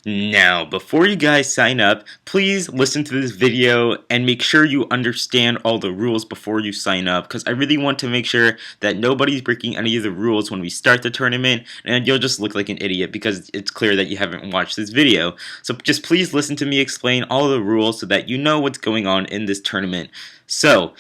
Now, before you guys sign up, please listen to this video and make sure you understand all the rules before you sign up, because I really want to make sure that nobody's breaking any of the rules when we start the tournament, and you'll just look like an idiot because it's clear that you haven't watched this video. So just please listen to me explain all the rules so that you know what's going on in this tournament. So,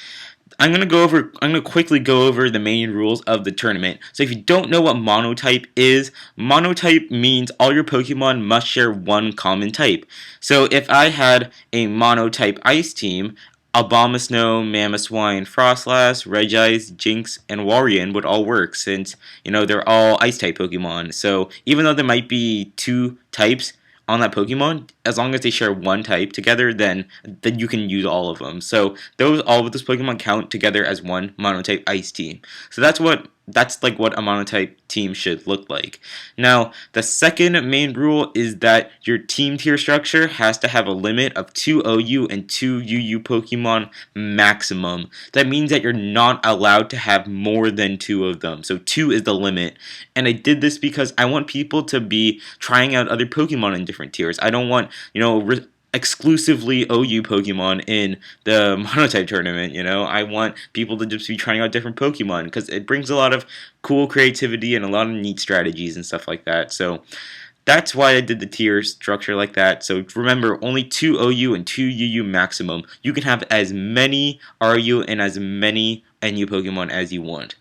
I'm gonna quickly go over the main rules of the tournament. So if you don't know what monotype is, monotype means all your Pokemon must share one common type. So if I had a monotype ice team, Abomasnow, Mamoswine, Frostlass, Regice, Jinx, and Warrior would all work since, they're all ice type Pokemon. So even though there might be two types on that Pokemon, as long as they share one type together, then you can use all of them. So all of those Pokemon count together as one monotype ice team. So that's like what a monotype team should look like. Now, the second main rule is that your team tier structure has to have a limit of 2 OU and 2 UU Pokemon maximum. That means that you're not allowed to have more than 2 of them. So 2 is the limit. And I did this because I want people to be trying out other Pokemon in different tiers. I don't want, exclusively OU Pokemon in the Monotype tournament. I want people to just be trying out different Pokemon because it brings a lot of cool creativity and a lot of neat strategies and stuff like that. So that's why I did the tier structure like that. So remember, only 2 OU and 2 UU maximum. You can have as many RU and as many NU Pokemon as you want.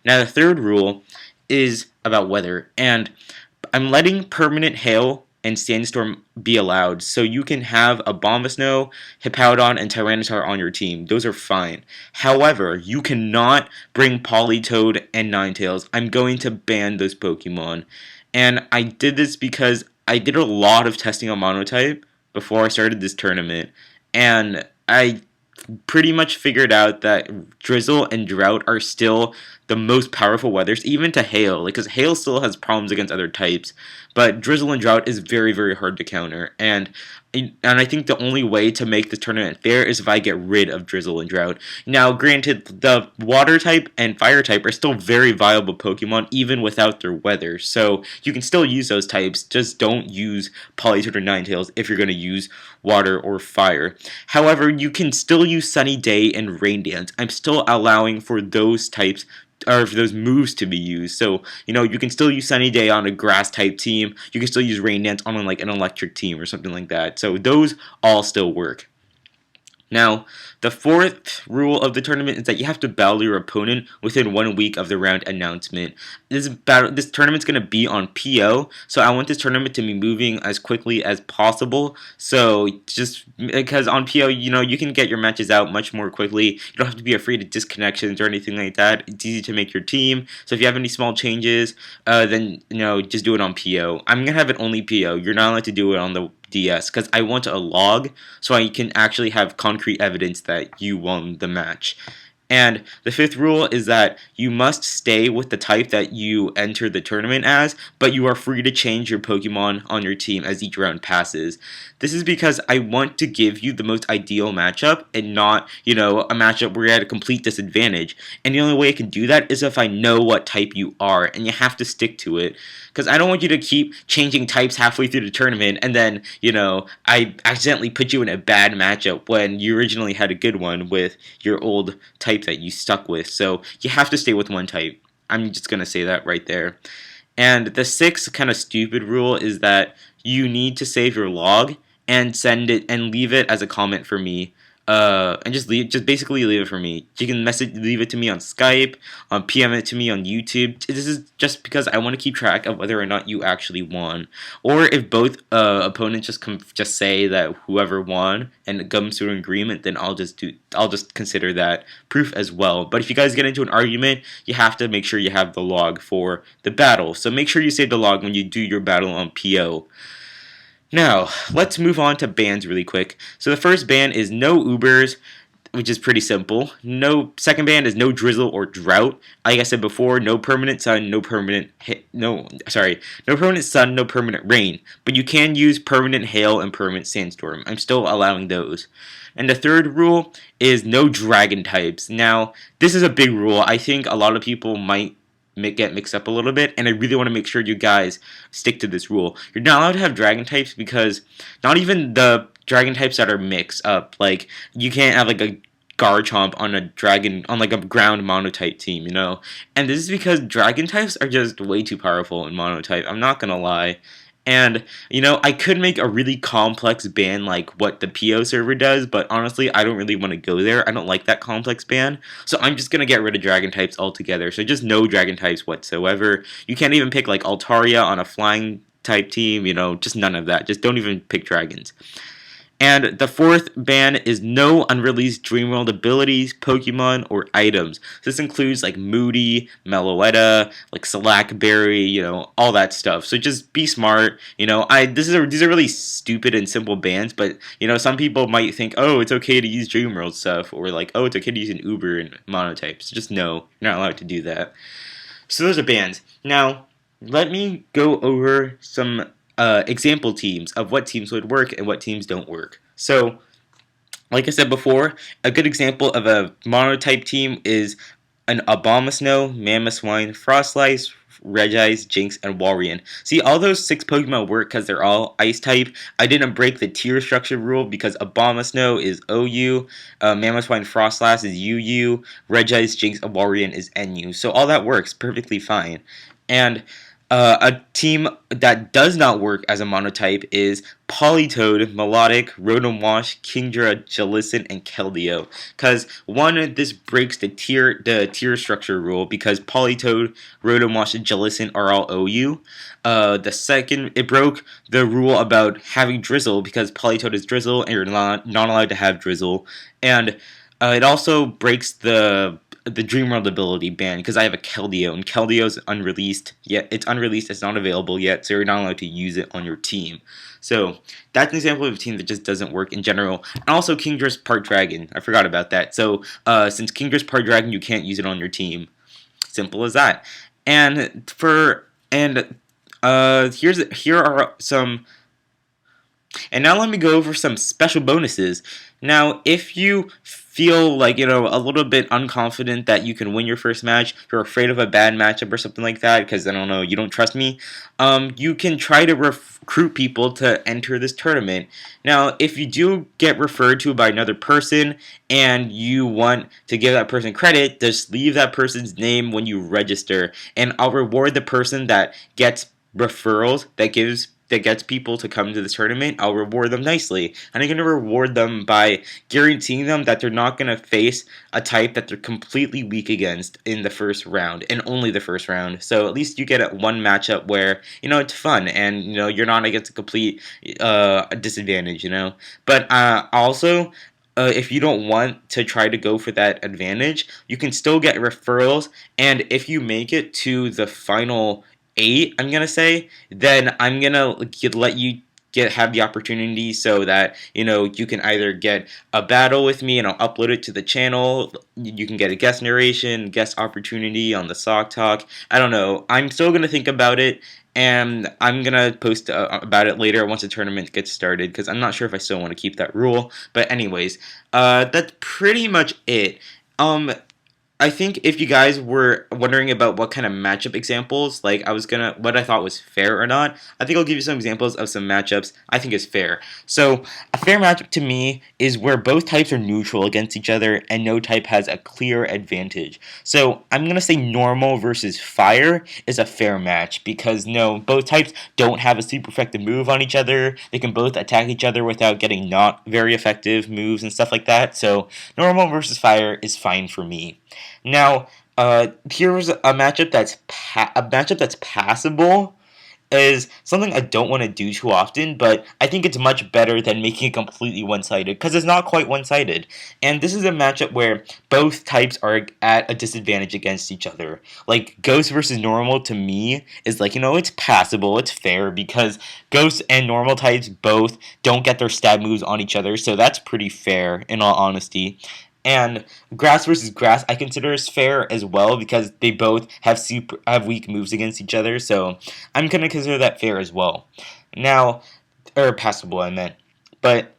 Now the third rule is about weather, and I'm letting permanent hail and Sandstorm be allowed, so you can have Abomasnow, Hippowdon, and Tyranitar on your team. Those are fine. However, you cannot bring Politoed and Ninetales. I'm going to ban those Pokemon. And I did this because I did a lot of testing on Monotype before I started this tournament, and I pretty much figured out that Drizzle and Drought are still the most powerful weathers, even to Hail, because Hail still has problems against other types, but Drizzle and Drought is very, very hard to counter, and I think the only way to make the tournament fair is if I get rid of Drizzle and Drought. Now, granted, the Water type and Fire type are still very viable Pokemon, even without their weather, so you can still use those types, just don't use Politoed or Ninetales if you're going to use Water or Fire. However, you can still use Sunny Day and Rain Dance. I'm still allowing for those types or for those moves to be used. So, you can still use Sunny Day on a grass type team. You can still use Rain Dance on like an electric team or something like that. So those all still work. Now, the fourth rule of the tournament is that you have to battle your opponent within 1 week of the round announcement. This tournament's going to be on PO, so I want this tournament to be moving as quickly as possible. So just because on PO, you can get your matches out much more quickly. You don't have to be afraid of disconnections or anything like that. It's easy to make your team. So if you have any small changes, then just do it on PO. I'm gonna have it only PO. You're not allowed to do it on the DS because I want a log so I can actually have concrete evidence that you won the match. And the fifth rule is that you must stay with the type that you enter the tournament as, but you are free to change your Pokemon on your team as each round passes. This is because I want to give you the most ideal matchup and not, a matchup where you're at a complete disadvantage. And the only way I can do that is if I know what type you are, and you have to stick to it. Because I don't want you to keep changing types halfway through the tournament and then, I accidentally put you in a bad matchup when you originally had a good one with your old type that you stuck with. So you have to stay with one type. I'm just going to say that right there. And the sixth kind of stupid rule is that you need to save your log and send it and leave it as a comment for me. And just basically leave it for me. You can leave it to me on Skype, PM it to me on YouTube. This is just because I want to keep track of whether or not you actually won, or if both opponents just say that whoever won and it comes to an agreement, then I'll just consider that proof as well. But if you guys get into an argument, you have to make sure you have the log for the battle. So make sure you save the log when you do your battle on PO. Now, let's move on to bans really quick. So the first ban is no Ubers, which is pretty simple. Second ban is no Drizzle or Drought. Like I said before, no permanent sun, no permanent sun, no permanent rain. But you can use permanent hail and permanent sandstorm. I'm still allowing those. And the third rule is no dragon types. Now, this is a big rule. I think a lot of people might get mixed up a little bit, and I really want to make sure you guys stick to this rule. You're not allowed to have dragon types because not even the dragon types that are mixed up. Like, you can't have like a Garchomp on a dragon on like a ground monotype team, you know. And this is because dragon types are just way too powerful in monotype. I'm not gonna lie. And, you know, I could make a really complex ban like what the PO server does, but honestly, I don't really want to go there. I don't like that complex ban. So I'm just going to get rid of dragon types altogether. So just no dragon types whatsoever. You can't even pick like Altaria on a flying type team, you know, just none of that. Just don't even pick dragons. And the fourth ban is no unreleased Dream World abilities, Pokemon, or items. So this includes like Moody, Meloetta, like Slackberry, you know, all that stuff. So just be smart. You know, these are really stupid and simple bans, but you know, some people might think, oh, it's okay to use Dream World stuff, or like, oh, it's okay to use an Uber and monotypes. So just no, you're not allowed to do that. So those are bans. Now, let me go over some example teams of what teams would work and what teams don't work. So, like I said before, a good example of a monotype team is an Abomasnow, Mamoswine, Frostlice, Regice, Jinx, and Walrein. See, all those 6 Pokemon work because they're all Ice type. I didn't break the tier structure rule because Abomasnow is OU, Mamoswine, Frostlass is UU, Regice, Jinx, and Walrein is NU. So all that works perfectly fine. And a team that does not work as a monotype is Politoed, Melodic, Rotom-Wash, Kingdra, Jellicent, and Keldeo. Because one, this breaks the tier structure rule because Politoed, Rotom-Wash, and Jellicent are all OU. The second, it broke the rule about having Drizzle because Politoed is Drizzle and you're not allowed to have Drizzle. And it also breaks the Dream World ability ban because I have a Keldeo, and Keldeo is unreleased. Yet it's unreleased, it's not available yet, so you're not allowed to use it on your team. So that's an example of a team that just doesn't work in general. And also Kingdra's part dragon. I forgot about that. So since Kingdra's part dragon, you can't use it on your team. Simple as that. And here are some. And now let me go over some special bonuses. Now, if you feel like, you know, a little bit unconfident that you can win your first match, you're afraid of a bad matchup or something like that, because, I don't know, you don't trust me, you can try to recruit people to enter this tournament. Now, if you do get referred to by another person and you want to give that person credit, just leave that person's name when you register, and I'll reward the person that gets referrals, that gets people to come to the tournament. I'll reward them nicely. And I'm going to reward them by guaranteeing them that they're not going to face a type that they're completely weak against in the first round, and only the first round. So at least you get one matchup where, you know, it's fun, and, you know, you're not against a complete disadvantage, you know. But also, if you don't want to try to go for that advantage, you can still get referrals, and if you make it to the final 8, I'm gonna say, then I'm gonna let you have the opportunity so that, you know, you can either get a battle with me and I'll upload it to the channel. You can get a guest narration, guest opportunity on the Sock Talk. I don't know. I'm still gonna think about it, and I'm gonna post about it later once the tournament gets started, because I'm not sure if I still want to keep that rule. But anyways, that's pretty much it. I think if you guys were wondering about what kind of matchup examples, like what I thought was fair or not, I think I'll give you some examples of some matchups I think is fair. So a fair matchup to me is where both types are neutral against each other and no type has a clear advantage. So I'm going to say normal versus fire is a fair match because no, both types don't have a super effective move on each other. They can both attack each other without getting not very effective moves and stuff like that. So normal versus fire is fine for me. Now, here's a matchup that's passable. Is something I don't want to do too often, but I think it's much better than making it completely one-sided, because it's not quite one-sided. And this is a matchup where both types are at a disadvantage against each other. Like, Ghost versus Normal, to me, is like, you know, it's passable, it's fair, because Ghost and Normal types both don't get their stab moves on each other, so that's pretty fair, in all honesty. And Grass versus Grass I consider as fair as well because they both have weak moves against each other, so I'm going to consider that fair as well. Now, or passable I meant. But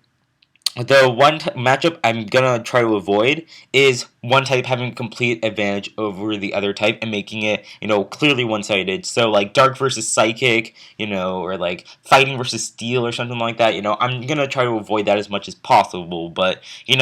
The matchup I'm gonna try to avoid is one type having complete advantage over the other type and making it, clearly one-sided. So like dark versus psychic, or like fighting versus steel or something like that. I'm gonna try to avoid that as much as possible. But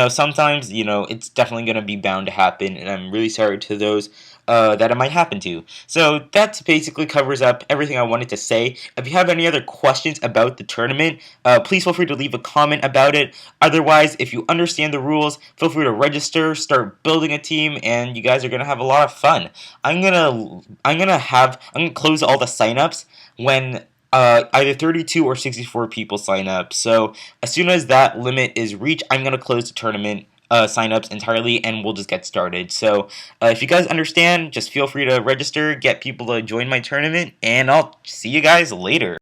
sometimes it's definitely gonna be bound to happen, and I'm really sorry to those that it might happen to. So that basically covers up everything I wanted to say. If you have any other questions about the tournament, please feel free to leave a comment about it. Otherwise, if you understand the rules, feel free to register, start building a team, and you guys are gonna have a lot of fun. I'm gonna close all the signups when either 32 or 64 people sign up. So as soon as that limit is reached, I'm gonna close the tournament signups entirely, and we'll just get started. So if you guys understand, just feel free to register, get people to join my tournament, and I'll see you guys later.